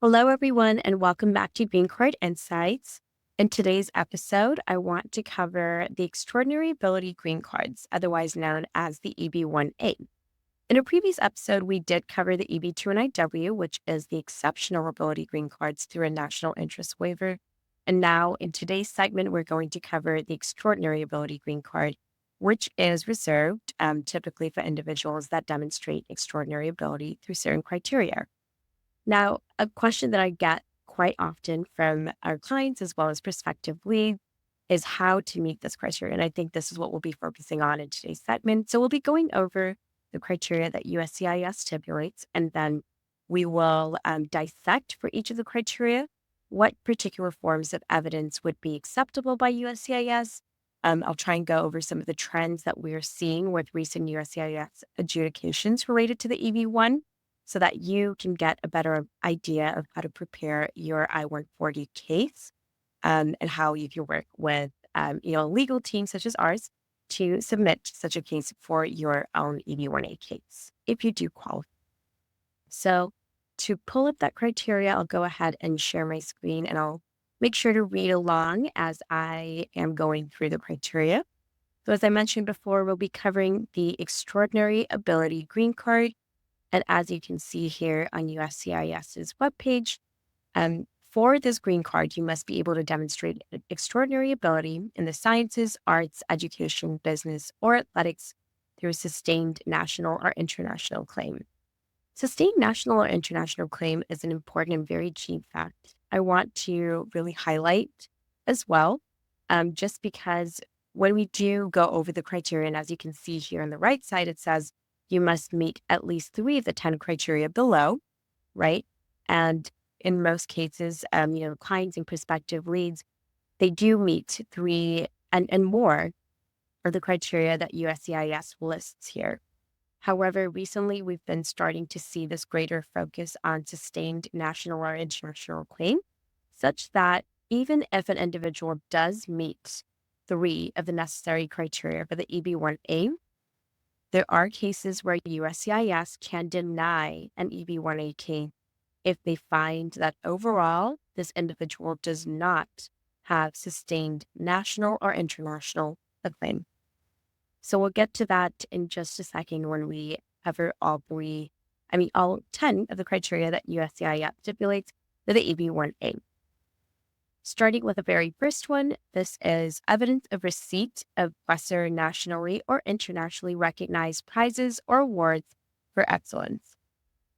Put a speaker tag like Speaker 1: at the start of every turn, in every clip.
Speaker 1: Hello, everyone, and welcome back to Green Card Insights. In today's episode, I want to cover the Extraordinary Ability Green Cards, otherwise known as the EB1A. In a previous episode, we did cover the EB2NIW, which is the Exceptional Ability Green Cards through a National Interest Waiver. And now, in today's segment, we're going to cover the Extraordinary Ability Green Card, which is reserved typically for individuals that demonstrate extraordinary ability through certain criteria. Now, a question that I get quite often from our clients as well as prospective leads is how to meet this criteria. And I think this is what we'll be focusing on in today's segment. So we'll be going over the criteria that USCIS stipulates, and then we will dissect for each of the criteria what particular forms of evidence would be acceptable by USCIS. I'll try and go over some of the trends that we're seeing with recent USCIS adjudications related to the EB1, so that you can get a better idea of how to prepare your I-140 case and how you can work with a legal team such as ours to submit such a case for your own EB1A case, if you do qualify. So to pull up that criteria, I'll go ahead and share my screen, and I'll make sure to read along as I am going through the criteria. So as I mentioned before, we'll be covering the Extraordinary Ability Green Card. And as you can see here on USCIS's webpage, for this green card, you must be able to demonstrate extraordinary ability in the sciences, arts, education, business, or athletics through a sustained national or international claim. Sustained national or international claim is an important and very key fact I want to really highlight as well, just because when we do go over the criteria, and as you can see here on the right side, it says you must meet at least 3 of the 10 criteria below, right? And in most cases, clients and prospective leads, they do meet 3 and more of the criteria that USCIS lists here. However, recently we've been starting to see this greater focus on sustained national or international claim, such that even if an individual does meet 3 of the necessary criteria for the EB1A, there are cases where USCIS can deny an EB1A case if they find that overall this individual does not have sustained national or international acclaim. So we'll get to that in just a second when we cover all 10 of the criteria that USCIS stipulates for the EB1A. Starting with the very first one, this is evidence of receipt of lesser nationally or internationally recognized prizes or awards for excellence.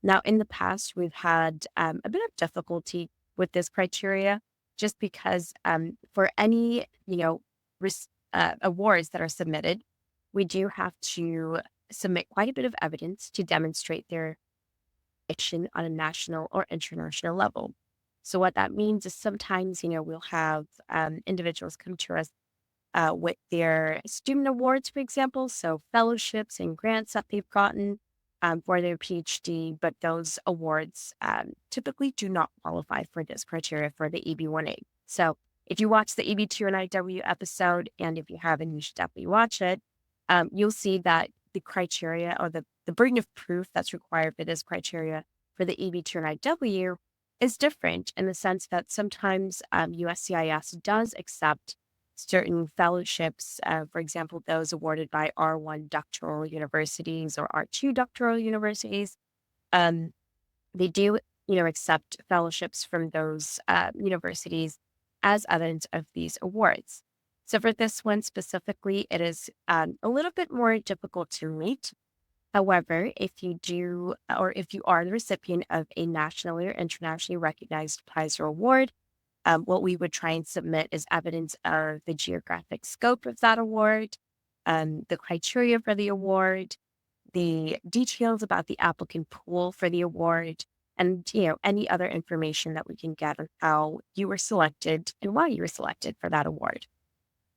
Speaker 1: Now, in the past, we've had a bit of difficulty with this criteria, just because for any awards that are submitted, we do have to submit quite a bit of evidence to demonstrate their action on a national or international level. So what that means is sometimes, we'll have individuals come to us with their student awards, for example, so fellowships and grants that they've gotten for their PhD, but those awards typically do not qualify for this criteria for the EB1A. So if you watch the EB2NIW episode, and if you haven't, you should definitely watch it, you'll see that the criteria or the burden of proof that's required for this criteria for the EB2NIW is different in the sense that sometimes USCIS does accept certain fellowships, for example, those awarded by R1 doctoral universities or R2 doctoral universities. They do, accept fellowships from those universities as evidence of these awards. So for this one specifically, it is a little bit more difficult to meet. However, if you are the recipient of a nationally or internationally recognized prize or award, what we would try and submit is evidence of the geographic scope of that award, the criteria for the award, the details about the applicant pool for the award, and any other information that we can get on how you were selected and why you were selected for that award.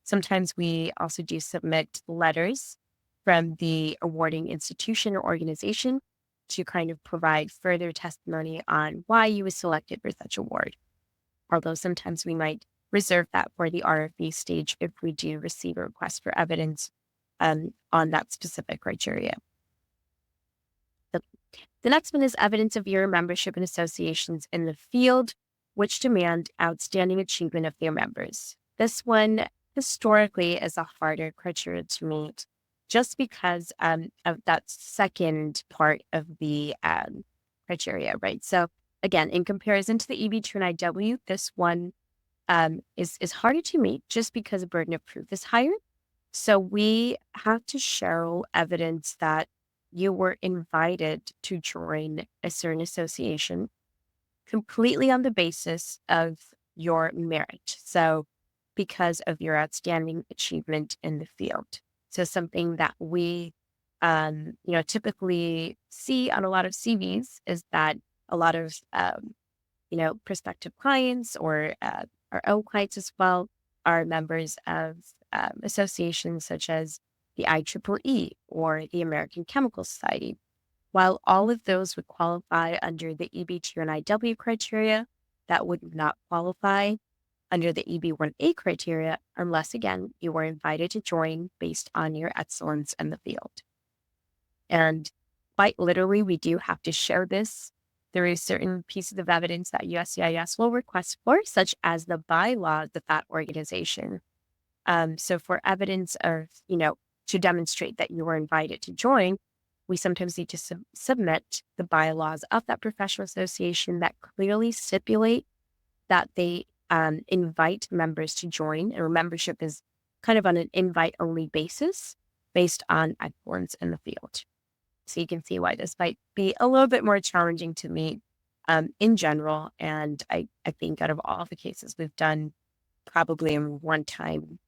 Speaker 1: Sometimes we also do submit letters from the awarding institution or organization to kind of provide further testimony on why you were selected for such award. Although sometimes we might reserve that for the RFB stage if we do receive a request for evidence on that specific criteria. The next one is evidence of your membership in associations in the field, which demand outstanding achievement of their members. This one historically is a harder criteria to meet just because of that second part of the criteria, right? So again, in comparison to the EB2 and IW, this one is harder to meet just because the burden of proof is higher. So we have to show evidence that you were invited to join a certain association completely on the basis of your merit. So because of your outstanding achievement in the field. So something that we, typically see on a lot of CVs is that a lot of, prospective clients or our own clients as well are members of associations such as the IEEE or the American Chemical Society. While all of those would qualify under the EB2 and IW criteria, that would not qualify under the EB1A criteria unless, again, you were invited to join based on your excellence in the field. And quite literally, we do have to show this. There is certain pieces of evidence that USCIS will request for, such as the bylaws of that organization. So for evidence of, to demonstrate that you were invited to join, we sometimes need to submit the bylaws of that professional association that clearly stipulate that they invite members to join, and membership is kind of on an invite-only basis based on excellence in the field. So you can see why this might be a little bit more challenging to meet in general. And I think out of all the cases we've done, probably in one time,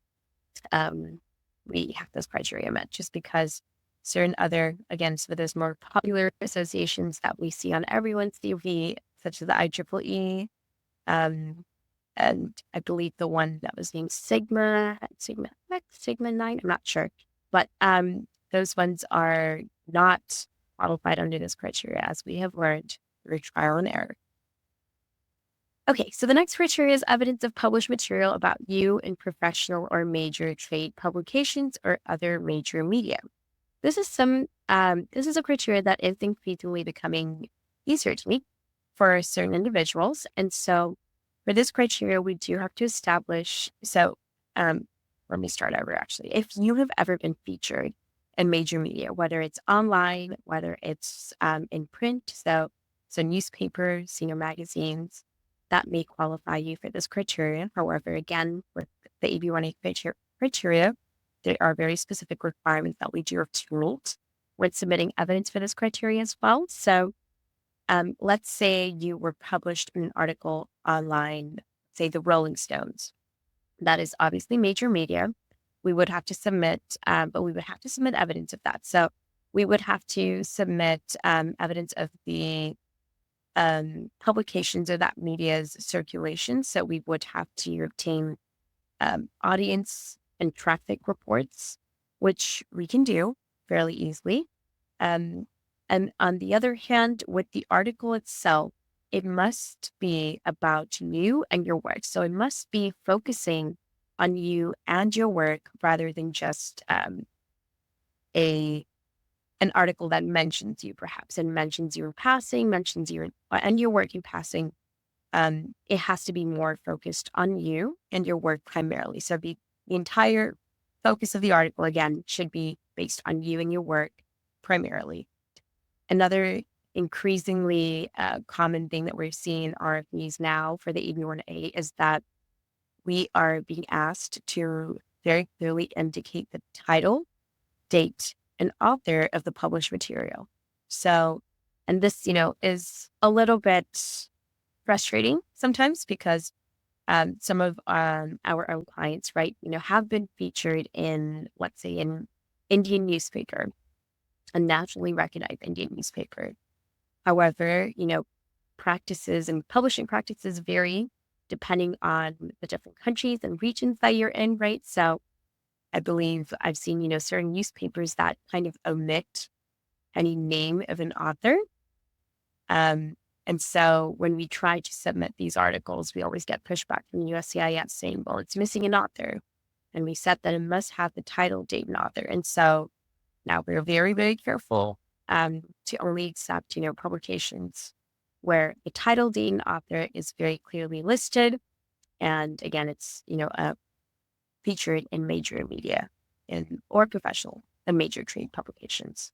Speaker 1: we have this criteria met just because certain other, again, some of those more popular associations that we see on everyone's CV, such as the IEEE, and I believe the one that was named Sigma X, Sigma 9, I'm not sure. But those ones are not qualified under this criteria, as we have learned through trial and error. Okay, so the next criteria is evidence of published material about you in professional or major trade publications or other major media. This is a criteria that is increasingly becoming easier to meet for certain individuals. And so for this criteria, we do have to establish, let me start over actually. If you have ever been featured in major media, whether it's online, whether it's in print, so newspapers, senior magazines, that may qualify you for this criteria. However, again, with the EB1A criteria, there are very specific requirements that we do have to meet when submitting evidence for this criteria as well. So let's say you were published in an article online, say the Rolling Stones. That is obviously major media. We would have to submit, but we would have to submit evidence of that. So we would have to submit evidence of the publications of that media's circulation. So we would have to obtain audience and traffic reports, which we can do fairly easily. And on the other hand, with the article itself, it must be about you and your work. So it must be focusing on you and your work rather than just an article that mentions you perhaps and mentions you in passing, mentions you and your work in passing. It has to be more focused on you and your work primarily. So the entire focus of the article, again, should be based on you and your work primarily. Another increasingly common thing that we're seeing in RFPs now for the EB1A is that we are being asked to very clearly indicate the title, date, and author of the published material. So, and this, is a little bit frustrating sometimes because some of our own clients, right, have been featured in, let's say, an Indian newspaper, a nationally recognized Indian newspaper. However, practices and publishing practices vary depending on the different countries and regions that you're in, right? So I believe I've seen, certain newspapers that kind of omit any name of an author. And so when we try to submit these articles, we always get pushback from USCIS saying, well, it's missing an author. And we said that it must have the title, date, and author. And so now we're very, very careful to only accept, publications where the title, date, and author is very clearly listed. And again, it's, featured in major media or professional and major trade publications.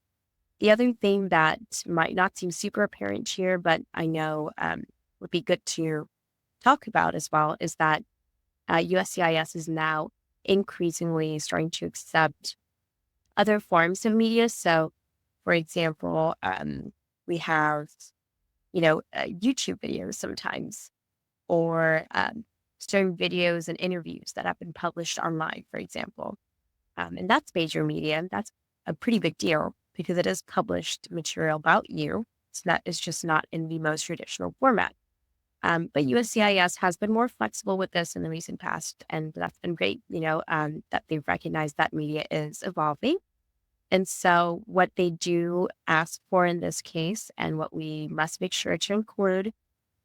Speaker 1: The other thing that might not seem super apparent here, but I know would be good to talk about as well, is that USCIS is now increasingly starting to accept other forms of media. So, for example, we have, YouTube videos sometimes, or certain videos and interviews that have been published online, for example. And that's major media. That's a pretty big deal because it is published material about you. It's just not in the most traditional format. But USCIS has been more flexible with this in the recent past, and that's been great, that they've recognized that media is evolving. And so what they do ask for in this case, and what we must make sure to include,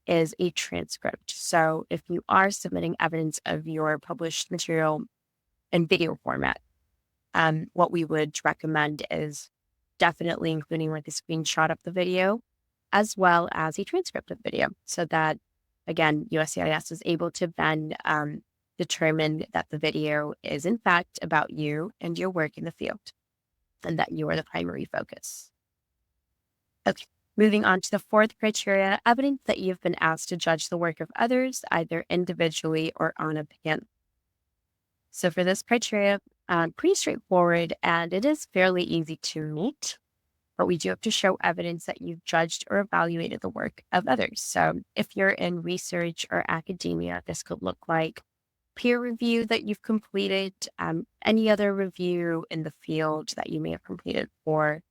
Speaker 1: is a transcript. So if you are submitting evidence of your published material in video format, what we would recommend is definitely including like a screenshot of the video as well as a transcript of the video, so that, again, USCIS is able to then determine that the video is in fact about you and your work in the field, and that you are the primary focus. Okay, moving on to the fourth criteria, evidence that you've been asked to judge the work of others, either individually or on a panel. So for this criteria, pretty straightforward, and it is fairly easy to meet, but we do have to show evidence that you've judged or evaluated the work of others. So if you're in research or academia, this could look like peer review that you've completed, any other review in the field that you may have completed for,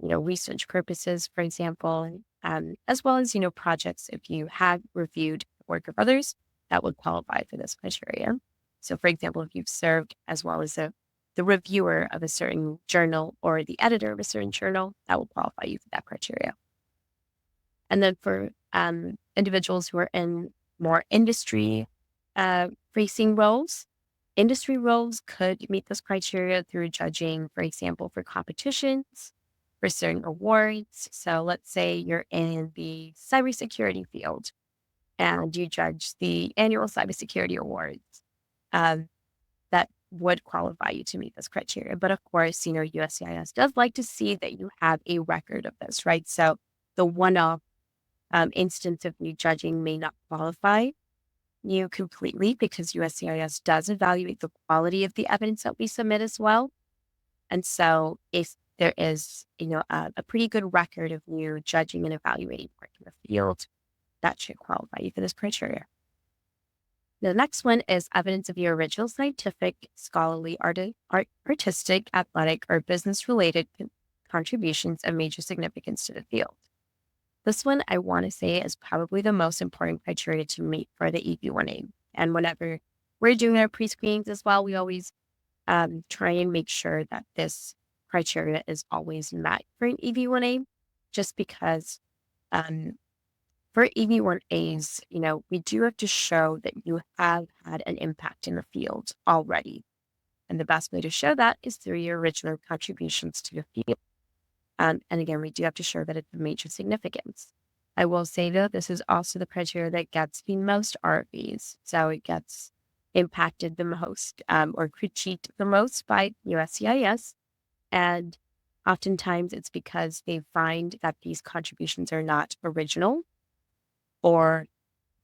Speaker 1: research purposes, for example, as well as, projects. If you have reviewed the work of others, that would qualify for this criteria. So, for example, if you've served as well as the reviewer of a certain journal or the editor of a certain journal, that will qualify you for that criteria. And then for individuals who are in more industry facing roles, industry roles could meet this criteria through judging, for example, for competitions, for certain awards. So let's say you're in the cybersecurity field and you judge the annual cybersecurity awards. That would qualify you to meet this criteria. But of course, USCIS does like to see that you have a record of this, right? So the one-off instance of you judging may not qualify you completely, because USCIS does evaluate the quality of the evidence that we submit as well. And so if there is, a pretty good record of you judging and evaluating work in the field, that should qualify you for this criteria. The next one is evidence of your original scientific, scholarly, artistic, athletic, or business-related contributions of major significance to the field. This one, I want to say, is probably the most important criteria to meet for the EB1A. And whenever we're doing our pre-screenings as well, we always try and make sure that this criteria is always met for an EB1A, just because for EB1As, we do have to show that you have had an impact in the field already. And the best way to show that is through your original contributions to the field. And again, we do have to show that it's of major significance. I will say, though, this is also the criteria that gets the most RVs. So it gets impacted the most or critiqued the most by USCIS. And oftentimes it's because they find that these contributions are not original, or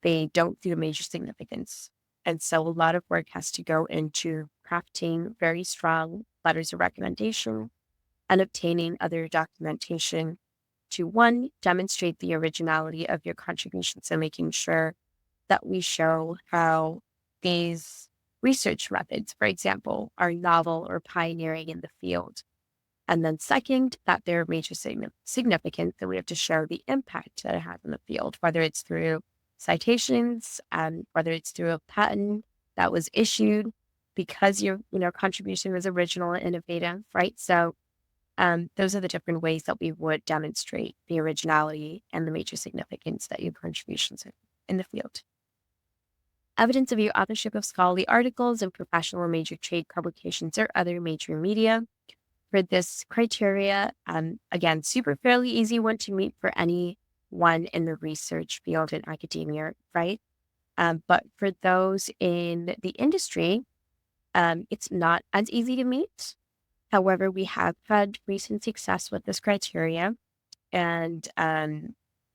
Speaker 1: they don't see a major significance. And so a lot of work has to go into crafting very strong letters of recommendation and obtaining other documentation to, one, demonstrate the originality of your contributions, and making sure that we show how these research methods, for example, are novel or pioneering in the field. And then second, that they're major significance, that we have to show the impact that it has in the field, whether it's through citations, whether it's through a patent that was issued because your contribution was original and innovative, right? So those are the different ways that we would demonstrate the originality and the major significance that your contributions are in the field. Evidence of your authorship of scholarly articles in professional or major trade publications or other major media. for this criteria, again, super fairly easy one to meet for anyone in the research field in academia, right? But for those in the industry, it's not as easy to meet. However, we have had recent success with this criteria, and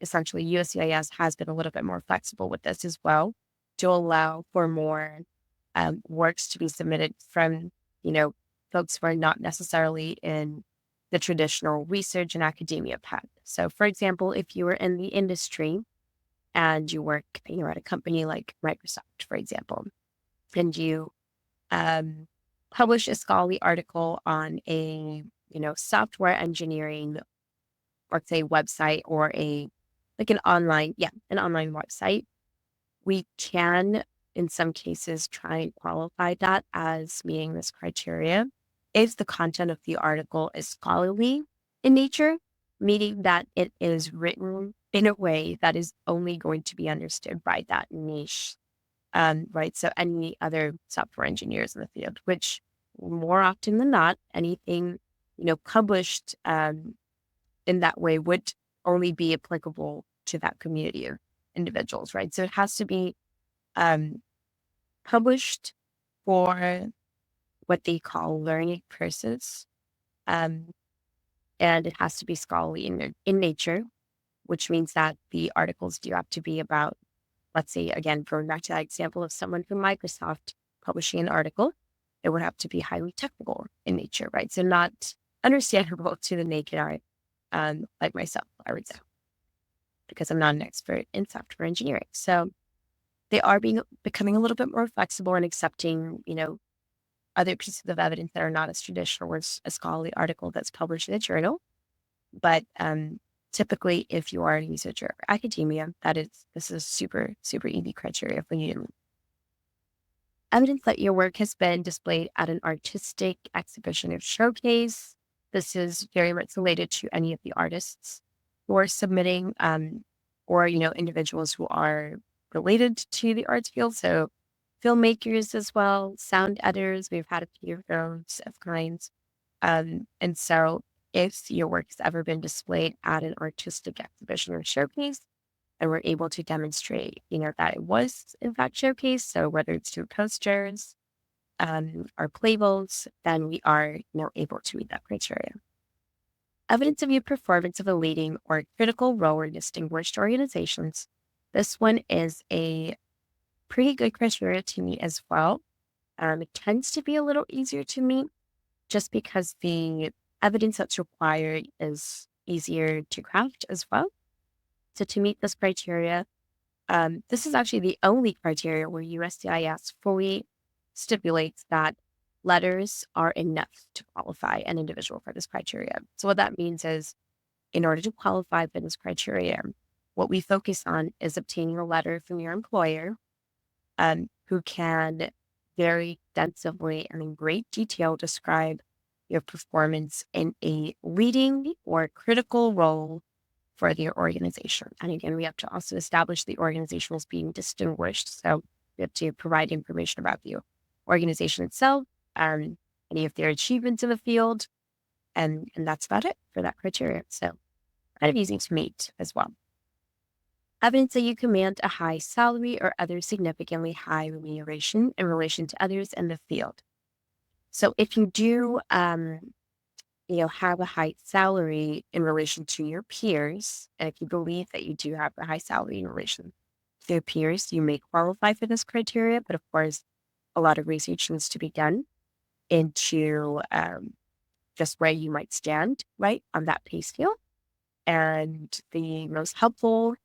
Speaker 1: essentially USCIS has been a little bit more flexible with this as well to allow for more works to be submitted from, folks who are not necessarily in the traditional research and academia path. So, for example, if you were in the industry and you work, at a company like Microsoft, for example, and you publish a scholarly article on a, software engineering, let's say website or an online website, we can, in some cases, try and qualify that as meeting this criteria if the content of the article is scholarly in nature, meaning that it is written in a way that is only going to be understood by that niche, right? So any other software engineers in the field, which more often than not, anything, published in that way would only be applicable to that community of individuals, right? So it has to be um, published for what they call learning purposes. Um, and it has to be scholarly in nature, which means that the articles do have to be about, let's say, again, going back to that example of someone from Microsoft publishing an article, it would have to be highly technical in nature, right? So not understandable to the naked eye, like myself, I would say, because I'm not an expert in software engineering. So they are becoming a little bit more flexible and accepting, other pieces of evidence that are not as traditional as a scholarly article that's published in a journal. But typically, if you are a researcher or academia, this is super, super easy criteria for you to meet. Evidence that your work has been displayed at an artistic exhibition or showcase. This is very much related to any of the artists who are submitting, or, individuals who are related to the arts field. So filmmakers as well, sound editors. We've had a few of those of kinds. And so if your work has ever been displayed at an artistic exhibition or showcase, and we're able to demonstrate, that it was in fact showcased, so whether it's through posters or playbills, then we are, able to meet that criteria. Evidence of your performance of a leading or critical role in distinguished organizations. This one is a pretty good criteria to meet as well. It tends to be a little easier to meet just because the evidence that's required is easier to craft as well. So to meet this criteria, this is actually the only criteria where USCIS fully stipulates that letters are enough to qualify an individual for this criteria. So what that means is, in order to qualify for this criteria, what we focus on is obtaining a letter from your employer, who can very extensively and in great detail describe your performance in a leading or critical role for the organization. And again, we have to also establish the organization as being distinguished. So we have to provide information about the organization itself, any of their achievements in the field, and that's about it for that criteria. So kind of easy to meet as well. Evidence that you command a high salary or other significantly high remuneration in relation to others in the field. So if you do, have a high salary in relation to your peers, and if you believe that you do have a high salary in relation to your peers, you may qualify for this criteria. But of course, a lot of research needs to be done into just where you might stand, right, on that pay scale. And the most helpful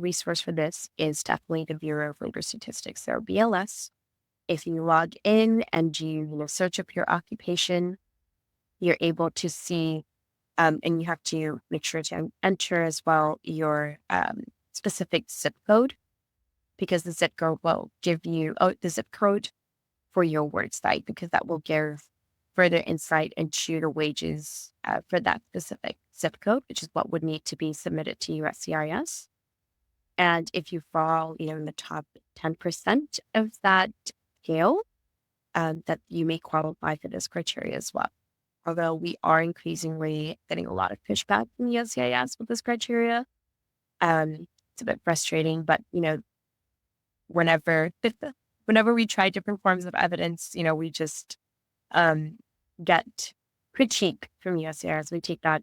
Speaker 1: resource for this is definitely the Bureau of Labor Statistics, so BLS. If you log in and you search up your occupation, you're able to see, and you have to make sure to enter as well your specific zip code, because the zip code will give you the zip code for your work site, because that will give further insight into the wages for that specific zip code, which is what would need to be submitted to USCIS. And if you fall, in the top 10% of that scale, that you may qualify for this criteria as well. although we are increasingly getting a lot of pushback from the USCIS with this criteria. It's a bit frustrating, but whenever whenever we try different forms of evidence, we just um, get critique from USCIS. We take that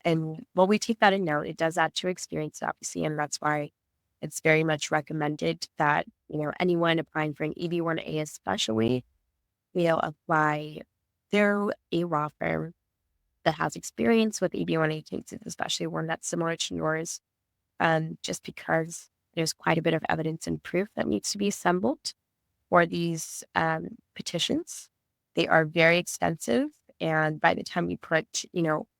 Speaker 1: we take that in note. It does add to experience, obviously, and that's why it's very much recommended that, anyone applying for an EB1A especially, apply through a law firm that has experience with EB1A cases, especially one that's similar to yours, just because there's quite a bit of evidence and proof that needs to be assembled for these petitions. They are very extensive. And by the time we put,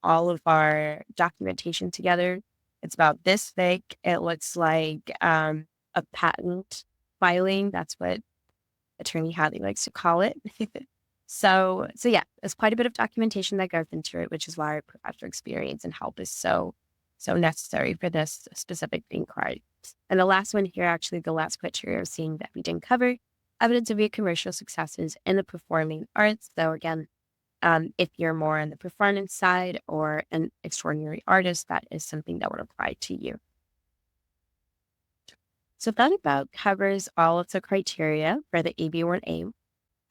Speaker 1: all of our documentation together, it's about this thick. It looks like a patent filing. That's what Attorney Hadley likes to call it. So yeah, there's quite a bit of documentation that goes into it, which is why our professional experience and help is so necessary for this specific green card. And the last one here, actually, the last criteria seeing that we didn't cover, evidence of your commercial successes in the performing arts. So again, if you're more on the performance side or an extraordinary artist, that is something that would apply to you. So that about covers all of the criteria for the EB1A.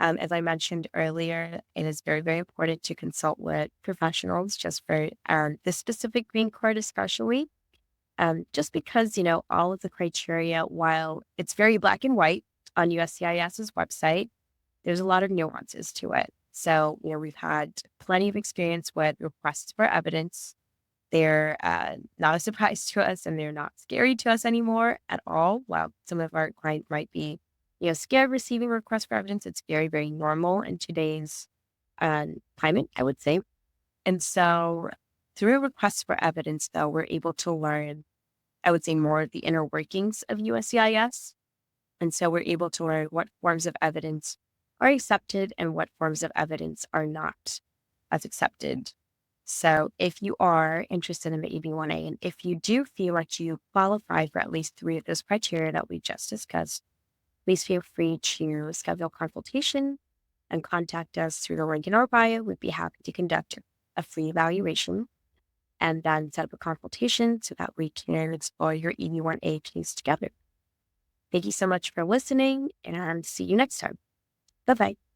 Speaker 1: As I mentioned earlier, it is very, very important to consult with professionals just for this specific green card especially. Just because, all of the criteria, while it's very black and white on USCIS's website, there's a lot of nuances to it. So, we've had plenty of experience with requests for evidence. They're not a surprise to us, and they're not scary to us anymore at all. While some of our clients might be, scared receiving requests for evidence, it's very, very normal in today's climate, I would say. And so through requests for evidence, though, we're able to learn, I would say, more of the inner workings of USCIS. And so we're able to learn what forms of evidence are accepted and what forms of evidence are not as accepted. So if you are interested in the EB1A, and if you do feel like you qualify for at least 3 of those criteria that we just discussed, please feel free to schedule a consultation and contact us through the link in our bio. We'd be happy to conduct a free evaluation and then set up a consultation so that we can explore your EB1A case together. Thank you so much for listening, and see you next time. Bye-bye.